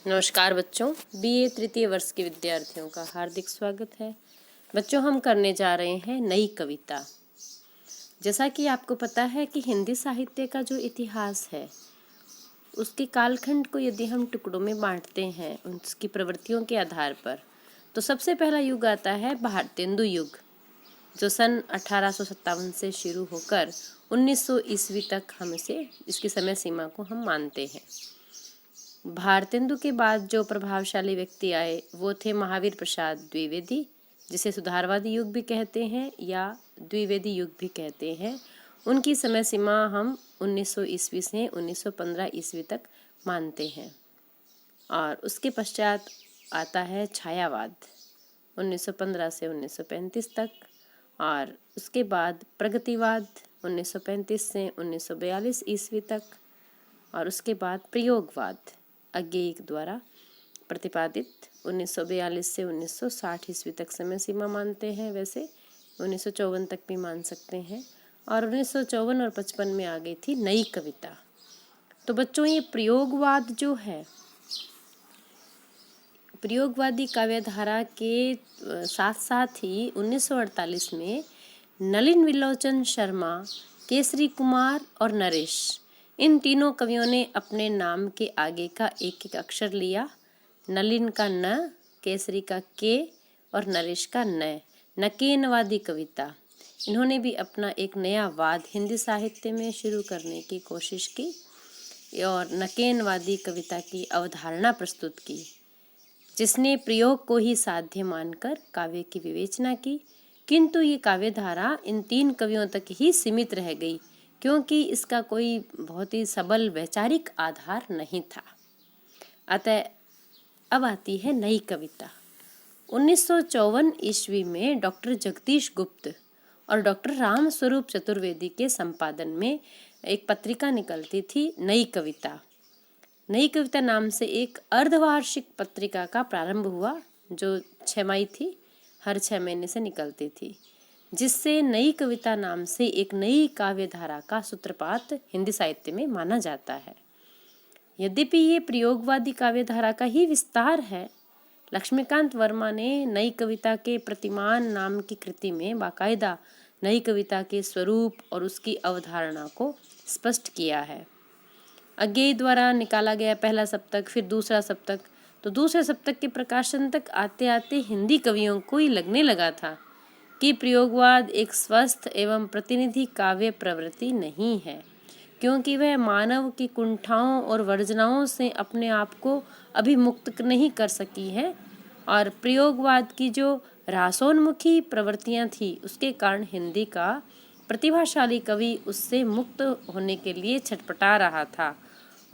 नमस्कार बच्चों, बीए तृतीय वर्ष के विद्यार्थियों का हार्दिक स्वागत है। बच्चों, हम करने जा रहे हैं नई कविता। जैसा कि आपको पता है कि हिंदी साहित्य का जो इतिहास है उसके कालखंड को यदि हम टुकड़ों में बांटते हैं उसकी प्रवृत्तियों के आधार पर, तो सबसे पहला युग आता है भारतेंदु युग, जो सन 1857 से शुरू होकर 1900 ईस्वी तक हम इसकी समय सीमा को हम मानते हैं। भारतेंदु के बाद जो प्रभावशाली व्यक्ति आए वो थे महावीर प्रसाद द्विवेदी, जिसे सुधारवादी युग भी कहते हैं या द्विवेदी युग भी कहते हैं। उनकी समय सीमा हम 1900 ईस्वी से 1915 ईस्वी तक मानते हैं। और उसके पश्चात आता है छायावाद 1915 से 1935 तक, और उसके बाद प्रगतिवाद 1935 से 1942 ईस्वी तक, और उसके बाद प्रयोगवाद अज्ञेय द्वारा प्रतिपादित 1942 से 1960 ईस्वी तक समय सीमा मानते हैं। वैसे 1954 तक भी मान सकते हैं। और 1954 और 55 में आ गई थी नई कविता। तो बच्चों, ये प्रयोगवाद जो है, प्रयोगवादी काव्यधारा के साथ साथ ही 1948 में नलिन विलोचन शर्मा, केसरी कुमार और नरेश, इन तीनों कवियों ने अपने नाम के आगे का एक एक अक्षर लिया। नलिन का न, केसरी का के और नरेश का न, नकेनवादी कविता। इन्होंने भी अपना एक नया वाद हिंदी साहित्य में शुरू करने की कोशिश की और नकेनवादी कविता की अवधारणा प्रस्तुत की, जिसने प्रयोग को ही साध्य मानकर काव्य की विवेचना की। किंतु ये काव्यधारा इन तीन कवियों तक ही सीमित रह गई, क्योंकि इसका कोई बहुत ही सबल वैचारिक आधार नहीं था। अतः अब आती है नई कविता। 1954 ईस्वी में डॉक्टर जगदीश गुप्त और डॉक्टर राम स्वरूप चतुर्वेदी के संपादन में एक पत्रिका निकलती थी, नई कविता। नई कविता नाम से एक अर्धवार्षिक पत्रिका का प्रारंभ हुआ, जो 6 मई थी, हर 6 महीने से निकलती थी, जिससे नई कविता नाम से एक नई काव्यधारा का सूत्रपात हिंदी साहित्य में माना जाता है। यद्यपि ये प्रयोगवादी काव्यधारा का ही विस्तार है, लक्ष्मीकांत वर्मा ने नई कविता के प्रतिमान नाम की कृति में बाकायदा नई कविता के स्वरूप और उसकी अवधारणा को स्पष्ट किया है। अज्ञेय द्वारा निकाला गया पहला सप्तक, फिर दूसरा सप्तक, तो दूसरे सप्तक के प्रकाशन तक आते आते हिंदी कवियों को ही लगने लगा था कि प्रयोगवाद एक स्वस्थ एवं प्रतिनिधि काव्य प्रवृत्ति नहीं है, क्योंकि वह मानव की कुंठाओं और वर्जनाओं से अपने आप को अभी मुक्त नहीं कर सकी है, और प्रयोगवाद की जो रासोन्मुखी प्रवृत्तियां थी उसके कारण हिंदी का प्रतिभाशाली कवि उससे मुक्त होने के लिए छटपटा रहा था,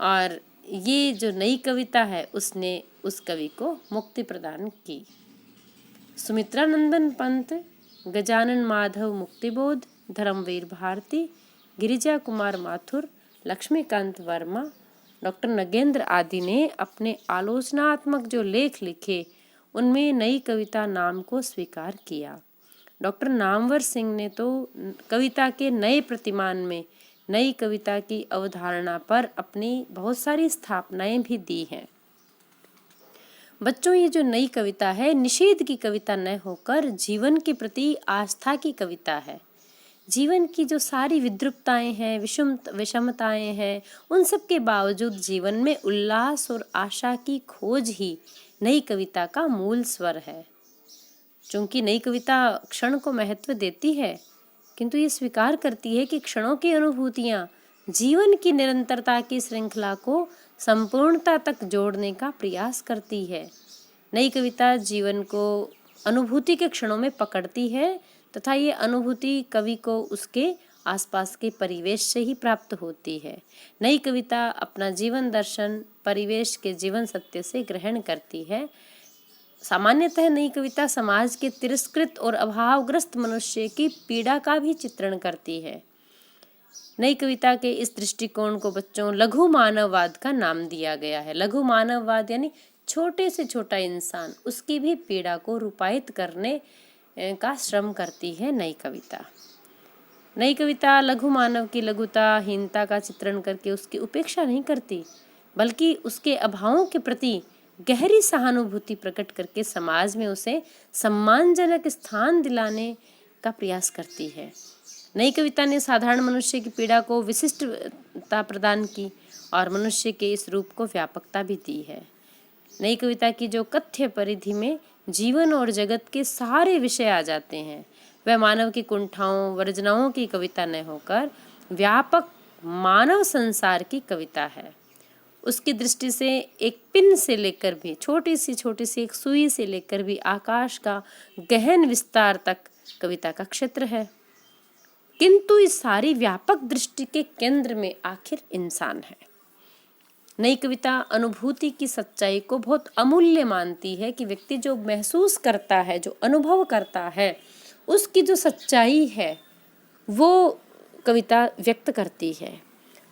और ये जो नई कविता है उसने उस कवि को मुक्ति प्रदान की। सुमित्रानंदन पंत, गजानन माधव मुक्तिबोध, धर्मवीर भारती, गिरिजा कुमार माथुर, लक्ष्मीकांत वर्मा, डॉक्टर नगेंद्र आदि ने अपने आलोचनात्मक जो लेख लिखे उनमें नई कविता नाम को स्वीकार किया। डॉक्टर नामवर सिंह ने तो कविता के नए प्रतिमान में नई कविता की अवधारणा पर अपनी बहुत सारी स्थापनाएं भी दी हैं। बच्चों, ये जो नई कविता है निषेध की कविता न होकर जीवन के प्रति आस्था की कविता है। जीवन की जो सारी विद्रुपताएं हैं, विषमताएं हैं, उन सब के बावजूद जीवन में उल्लास और आशा की खोज ही नई कविता का मूल स्वर है। चूंकि नई कविता क्षण को महत्व देती है, किंतु ये स्वीकार करती है कि क्षणों की अनुभूतियां जीवन की निरंतरता की श्रृंखला को संपूर्णता तक जोड़ने का प्रयास करती है। नई कविता जीवन को अनुभूति के क्षणों में पकड़ती है तथा ये अनुभूति कवि को उसके आसपास के परिवेश से ही प्राप्त होती है। नई कविता अपना जीवन दर्शन परिवेश के जीवन सत्य से ग्रहण करती है। सामान्यतः नई कविता समाज के तिरस्कृत और अभावग्रस्त मनुष्य की पीड़ा का भी चित्रण करती है। नई कविता के इस दृष्टिकोण को बच्चों लघु मानववाद का नाम दिया गया है। लघु मानववाद यानी छोटे से छोटा इंसान, उसकी भी पीड़ा को रूपायित करने का श्रम करती है नई कविता। नई कविता लघु मानव की लघुता, हीनता का चित्रण करके उसकी उपेक्षा नहीं करती, बल्कि उसके अभावों के प्रति गहरी सहानुभूति प्रकट करके समाज में उसे सम्मानजनक स्थान दिलाने का प्रयास करती है। नई कविता ने साधारण मनुष्य की पीड़ा को विशिष्टता प्रदान की और मनुष्य के इस रूप को व्यापकता भी दी है। नई कविता की जो कथ्य परिधि में जीवन और जगत के सारे विषय आ जाते हैं, वह मानव की कुंठाओं वर्जनाओं की कविता न होकर व्यापक मानव संसार की कविता है। उसकी दृष्टि से एक पिन से लेकर भी छोटी सी एक सुई से लेकर भी आकाश का गहन विस्तार तक कविता का क्षेत्र है। किंतु इस सारी व्यापक दृष्टि के केंद्र में आखिर इंसान है। नई कविता अनुभूति की सच्चाई को बहुत अमूल्य मानती है कि व्यक्ति जो महसूस करता है, जो अनुभव करता है, उसकी जो सच्चाई है वो कविता व्यक्त करती है।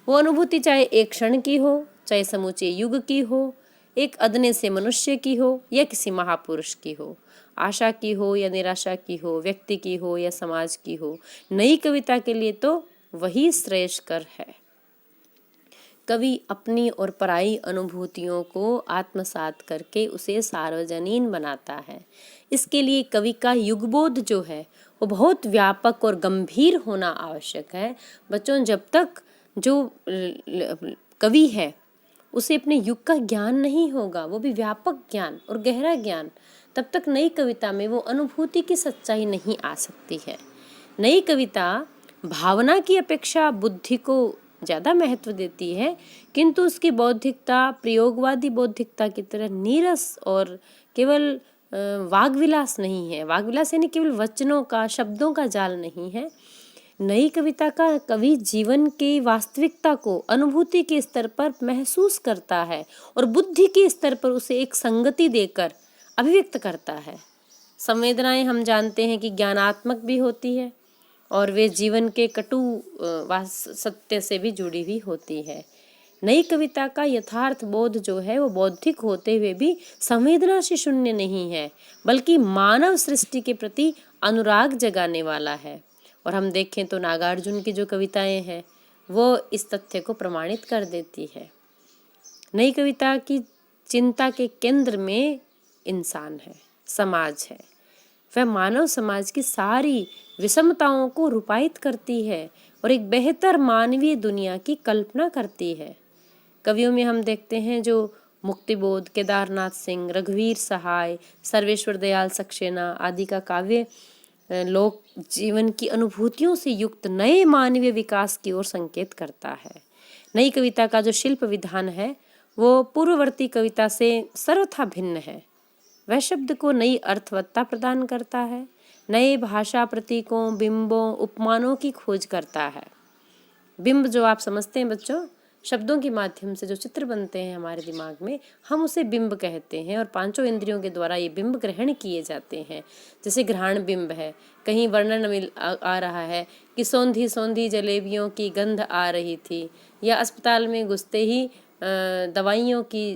वो अनुभूति चाहे एक क्षण की हो, चाहे समूचे युग की हो, एक अदने से मनुष्य की हो या किसी महापुरुष की हो, आशा की हो या निराशा की हो, व्यक्ति की हो या समाज की हो, नई कविता के लिए तो वही श्रेयस्कर है। कवि अपनी और पराई अनुभूतियों को आत्मसात करके उसे सार्वजनीन बनाता है। इसके लिए कवि का युगबोध जो है वो बहुत व्यापक और गंभीर होना आवश्यक है। बच्चों, जब तक जो कवि है उसे अपने युग का ज्ञान नहीं होगा, वो भी व्यापक ज्ञान और गहरा ज्ञान, तब तक नई कविता में वो अनुभूति की सच्चाई नहीं आ सकती है। नई कविता भावना की अपेक्षा बुद्धि को ज़्यादा महत्व देती है, किंतु उसकी बौद्धिकता प्रयोगवादी बौद्धिकता की तरह नीरस और केवल वाग्विलास नहीं है। वाग्विलास यानी केवल वचनों का, शब्दों का जाल नहीं है। नई कविता का कवि जीवन की वास्तविकता को अनुभूति के स्तर पर महसूस करता है और बुद्धि के स्तर पर उसे एक संगति देकर अभिव्यक्त करता है। संवेदनाएं हम जानते हैं कि ज्ञानात्मक भी होती है और वे जीवन के कटु सत्य से भी जुड़ी हुई होती है। नई कविता का यथार्थ बोध जो है वो बौद्धिक होते हुए भी संवेदना से शून्य नहीं है, बल्कि मानव सृष्टि के प्रति अनुराग जगाने वाला है। और हम देखें तो नागार्जुन की जो कविताएं हैं वो इस तथ्य को प्रमाणित कर देती है। नई कविता की चिंता के केंद्र में इंसान है, समाज है। वह मानव समाज की सारी विषमताओं को रूपायित करती है और एक बेहतर मानवीय दुनिया की कल्पना करती है। कवियों में हम देखते हैं जो मुक्तिबोध, केदारनाथ सिंह, रघुवीर सहाय, सर्वेश्वर दयाल सक्सेना आदि का काव्य लोक जीवन की अनुभूतियों से युक्त नए मानवीय विकास की ओर संकेत करता है। नई कविता का जो शिल्प विधान है वो पूर्ववर्ती कविता से सर्वथा भिन्न है। वह शब्द को नई अर्थवत्ता प्रदान करता है, नए भाषा प्रतीकों, बिंबों, उपमानों की खोज करता है। बिंब जो आप समझते हैं बच्चों, शब्दों के माध्यम से जो चित्र बनते हैं हमारे दिमाग में, हम उसे बिंब कहते हैं और पांचों इंद्रियों के द्वारा ये बिंब ग्रहण किए जाते हैं। जैसे घ्राण बिंब है, कहीं वर्णन आ रहा है कि सौंधी सौंधी जलेबियों की गंध आ रही थी, या अस्पताल में घुसते ही दवाइयों की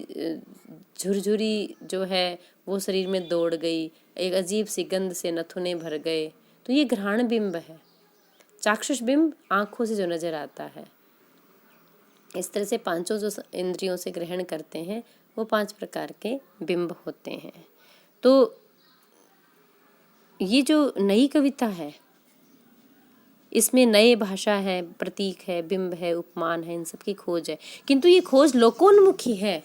झुरझुरी जो है वो शरीर में दौड़ गई, एक अजीब सी गंध से नथुने भर गए, तो ये घ्राण बिंब है। चाक्षुष बिंब आँखों से जो नजर आता है। इस तरह से पांचों जो इंद्रियों से ग्रहण करते हैं वो 5 प्रकार के बिंब होते हैं। तो ये जो नई कविता है इसमें नए भाषा है, प्रतीक है, बिंब है, उपमान है, इन सब की खोज है, किंतु ये खोज लोकोन्मुखी है,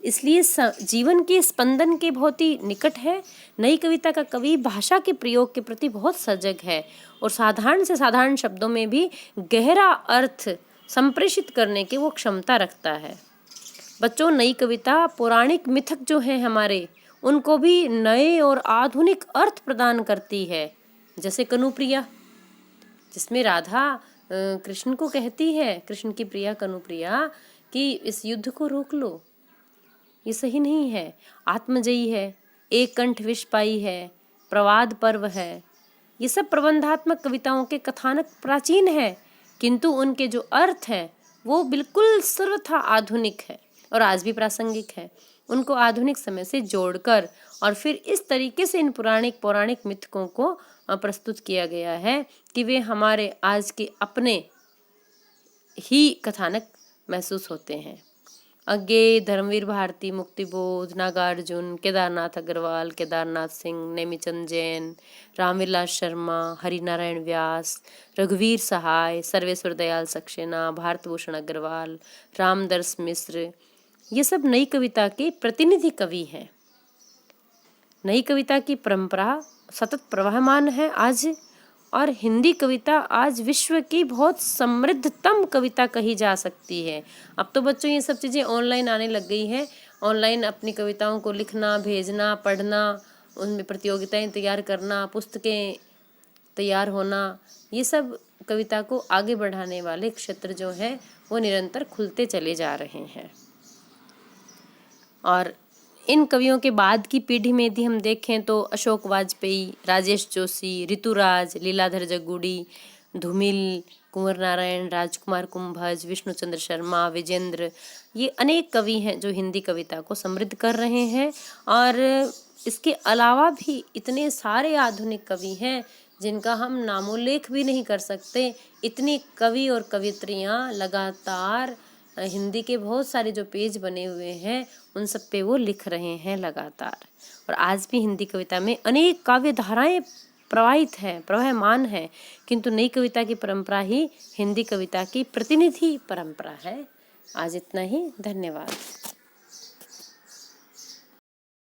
इसलिए जीवन के स्पंदन के बहुत ही निकट है। नई कविता का कवि भाषा के प्रयोग के प्रति बहुत सजग है और साधारण से साधारण शब्दों में भी गहरा अर्थ संप्रेषित करने की वो क्षमता रखता है। बच्चों, नई कविता पौराणिक मिथक जो हैं हमारे, उनको भी नए और आधुनिक अर्थ प्रदान करती है। जैसे कनुप्रिया, जिसमें राधा कृष्ण को कहती है, कृष्ण की प्रिया कनुप्रिया, कि इस युद्ध को रोक लो, ये सही नहीं है। आत्मजयी है, एक कंठ विष पाई है, प्रवाद पर्व है, ये सब प्रबंधात्मक कविताओं के कथानक प्राचीन है, किंतु उनके जो अर्थ है वो बिल्कुल सर्वथा आधुनिक है और आज भी प्रासंगिक है। उनको आधुनिक समय से जोड़कर और फिर इस तरीके से इन पौराणिक मिथकों को प्रस्तुत किया गया है कि वे हमारे आज के अपने ही कथानक महसूस होते हैं। अज्ञेय, धर्मवीर भारती, मुक्तिबोध, नागार्जुन, केदारनाथ अग्रवाल, केदारनाथ सिंह, नेमीचंद जैन, रामविलास शर्मा, हरिनारायण व्यास, रघुवीर सहाय, सर्वेश्वर दयाल सक्सेना, भारत भूषण अग्रवाल, रामदर्श मिश्र, ये सब नई कविता के प्रतिनिधि कवि हैं। नई कविता की परंपरा सतत प्रवहमान है आज, और हिंदी कविता आज विश्व की बहुत समृद्धतम कविता कही जा सकती है। अब तो बच्चों ये सब चीज़ें ऑनलाइन आने लग गई हैं। ऑनलाइन अपनी कविताओं को लिखना, भेजना, पढ़ना, उनमें प्रतियोगिताएं तैयार करना, पुस्तकें तैयार होना, ये सब कविता को आगे बढ़ाने वाले क्षेत्र जो हैं वो निरंतर खुलते चले जा रहे हैं। और इन कवियों के बाद की पीढ़ी में यदि हम देखें तो अशोक वाजपेयी, राजेश जोशी, ऋतुराज, लीलाधर जगूड़ी, धूमिल, कुंवर नारायण, राजकुमार कुंभज, विष्णुचंद्र शर्मा, विजेंद्र, ये अनेक कवि हैं जो हिंदी कविता को समृद्ध कर रहे हैं। और इसके अलावा भी इतने सारे आधुनिक कवि हैं जिनका हम नामोल्लेख भी नहीं कर सकते। इतने कवि और कवियत्रियाँ लगातार हिंदी के बहुत सारे जो पेज बने हुए हैं उन सब पे वो लिख रहे हैं लगातार। और आज भी हिंदी कविता में अनेक काव्य धाराएं प्रवाहित हैं, प्रवहमान हैं, किंतु नई कविता की परंपरा ही हिंदी कविता की प्रतिनिधि परंपरा है। आज इतना ही, धन्यवाद।